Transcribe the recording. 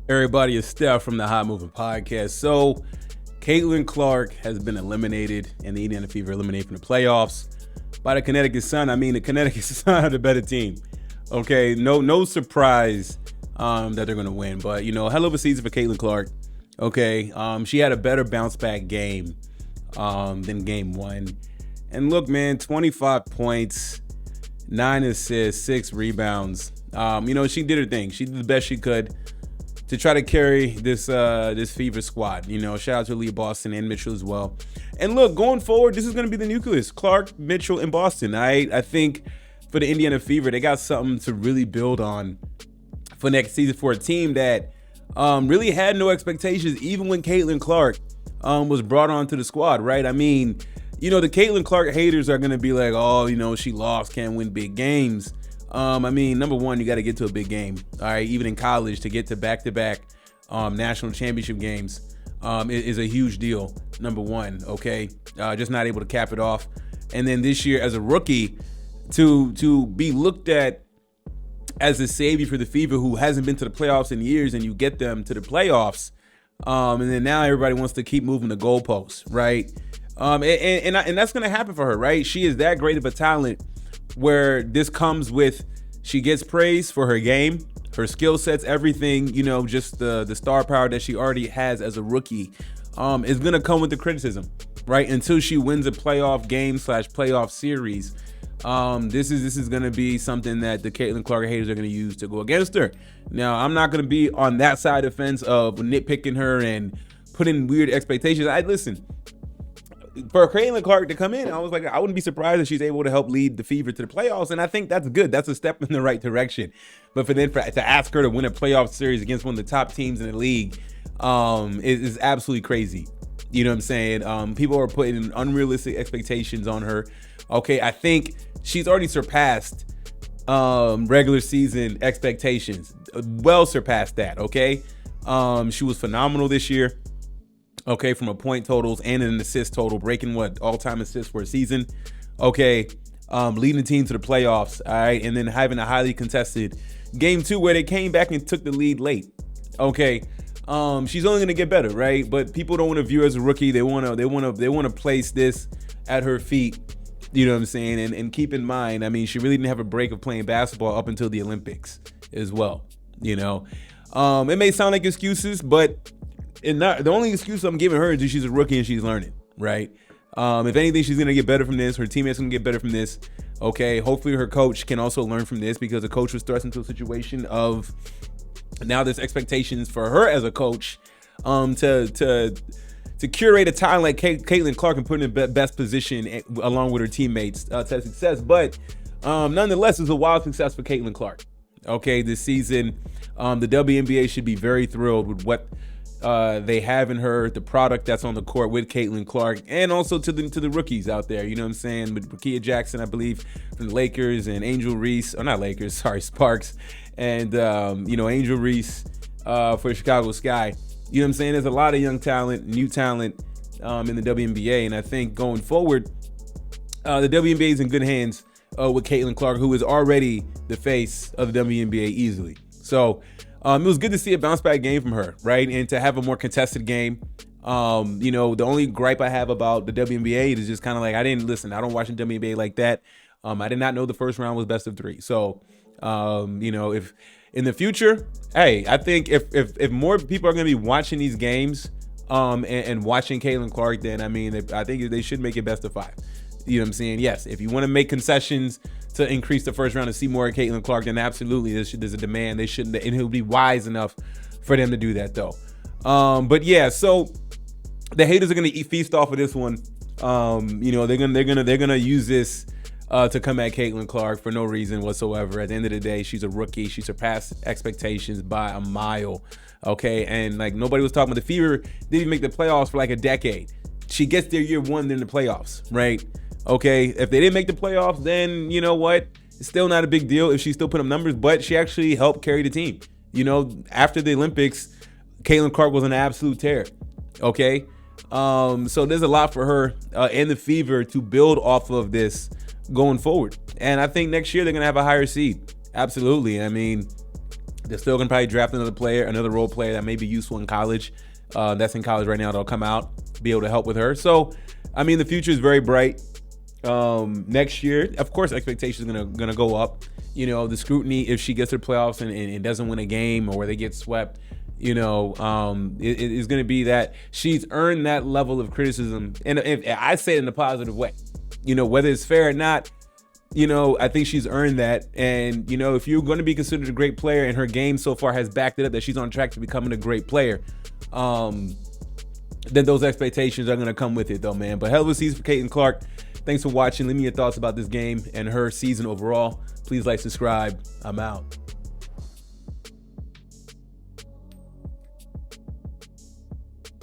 Everybody, is Steph from the Hot Moving Podcast. So, Caitlin Clark has been eliminated, and the Indiana Fever eliminated from the playoffs by the Connecticut Sun. I mean, the Connecticut Sun are the better team. Okay, no surprise that they're going to win. But, hell of a season for Caitlin Clark. Okay, she had a better bounce back game than game one. And look, man, 25 points, 9 assists, 6 rebounds. She did her thing. She did the best she could to try to carry this Fever squad. Shout out to Lee Boston and Mitchell as well. And look, going forward, this is going to be the nucleus: Clark, Mitchell, and Boston. I think for the Indiana Fever, they got something to really build on for next season for a team that really had no expectations, even when Caitlin Clark was brought onto the squad, right? I mean, the Caitlin Clark haters are going to be like, oh, she lost, can't win big games. Number one, you got to get to a big game, all right? Even in college, to get to back-to-back national championship games is a huge deal, number one, okay? Just not able to cap it off. And then this year, as a rookie, to be looked at as a savior for the Fever, who hasn't been to the playoffs in years, and you get them to the playoffs, and then now everybody wants to keep moving the goalposts, right? And that's going to happen for her, right? She is that great of a talent, where this comes with, she gets praise for her game, her skill sets, everything, just the star power that she already has as a rookie is going to come with the criticism, right? Until she wins a playoff game / playoff series. This is going to be something that the Caitlin Clark haters are going to use to go against her. Now, I'm not going to be on that side of the fence of nitpicking her and putting weird expectations. Listen, for Caitlin Clark to come in, I was like, I wouldn't be surprised if she's able to help lead the Fever to the playoffs, and I think that's good. That's a step in the right direction. But to ask her to win a playoff series against one of the top teams in the league is absolutely crazy. You know what I'm saying? People are putting unrealistic expectations on her. Okay, I think she's already surpassed regular season expectations. Well surpassed that, okay? She was phenomenal this year. Okay, from a point totals and an assist total, breaking all-time assists for a season. Okay, leading the team to the playoffs, all right, and then having a highly contested game 2 where they came back and took the lead late. Okay, she's only gonna get better, right? But people don't want to view her as a rookie. They wanna place this at her feet. You know what I'm saying? And keep in mind, she really didn't have a break of playing basketball up until the Olympics as well. It may sound like excuses, but the only excuse I'm giving her is that she's a rookie and she's learning, right? If anything, she's going to get better from this. Her teammates going to get better from this. Okay, hopefully her coach can also learn from this, because the coach was thrust into a situation of now there's expectations for her as a coach to curate a talent like Caitlin Clark and put in the best position along with her teammates to success. But nonetheless, it's a wild success for Caitlin Clark. Okay, this season, the WNBA should be very thrilled with what they have in her, the product that's on the court with Caitlin Clark, and also to the rookies out there. You know what I'm saying? With Rakia Jackson, I believe, from the Lakers, and Angel Reese, or not Lakers, sorry, Sparks, and Angel Reese for Chicago Sky. You know what I'm saying? There's a lot of young talent, new talent in the WNBA, and I think going forward, the WNBA is in good hands with Caitlin Clark, who is already the face of the WNBA easily. So it was good to see a bounce back game from her, right? And to have a more contested game. The only gripe I have about the WNBA is just kind of like, I don't watch the WNBA like that. I did not know the first round was best of 3. So, if in the future, hey, I think if more people are going to be watching these games and watching Caitlin Clark, then I think they should make it best of 5. You know what I'm saying? Yes, if you want to make concessions to increase the first round to see more of Caitlin Clark, then absolutely there's a demand. They shouldn't, and it would be wise enough for them to do that though. But yeah, so the haters are gonna feast off of this one. They're gonna use this to come at Caitlin Clark for no reason whatsoever. At the end of the day, she's a rookie. She surpassed expectations by a mile. Okay, and like nobody was talking about the Fever didn't even make the playoffs for like a decade. She gets there year 1, then the playoffs, right? Okay, if they didn't make the playoffs, then you know what? It's still not a big deal if she still put up numbers, but she actually helped carry the team. After the Olympics, Caitlin Clark was an absolute tear. Okay, so there's a lot for her and the Fever to build off of this going forward. And I think next year they're going to have a higher seed. Absolutely. They're still going to probably draft another player, another role player that may be useful in college. That's in college right now. That'll come out, be able to help with her. So, I mean, the future is very bright. Next year, of course, expectations are gonna go up. You know, the scrutiny if she gets to the playoffs and doesn't win a game or where they get swept, you know, it is going to be that she's earned that level of criticism. And if I say it in a positive way, you know, whether it's fair or not, you know, I think she's earned that. And, you know, if you're going to be considered a great player and her game so far has backed it up that she's on track to becoming a great player, then those expectations are going to come with it, though, man. But hell of a season for Caitlin Clark. Thanks for watching. Leave me your thoughts about this game and her season overall. Please like, subscribe. I'm out.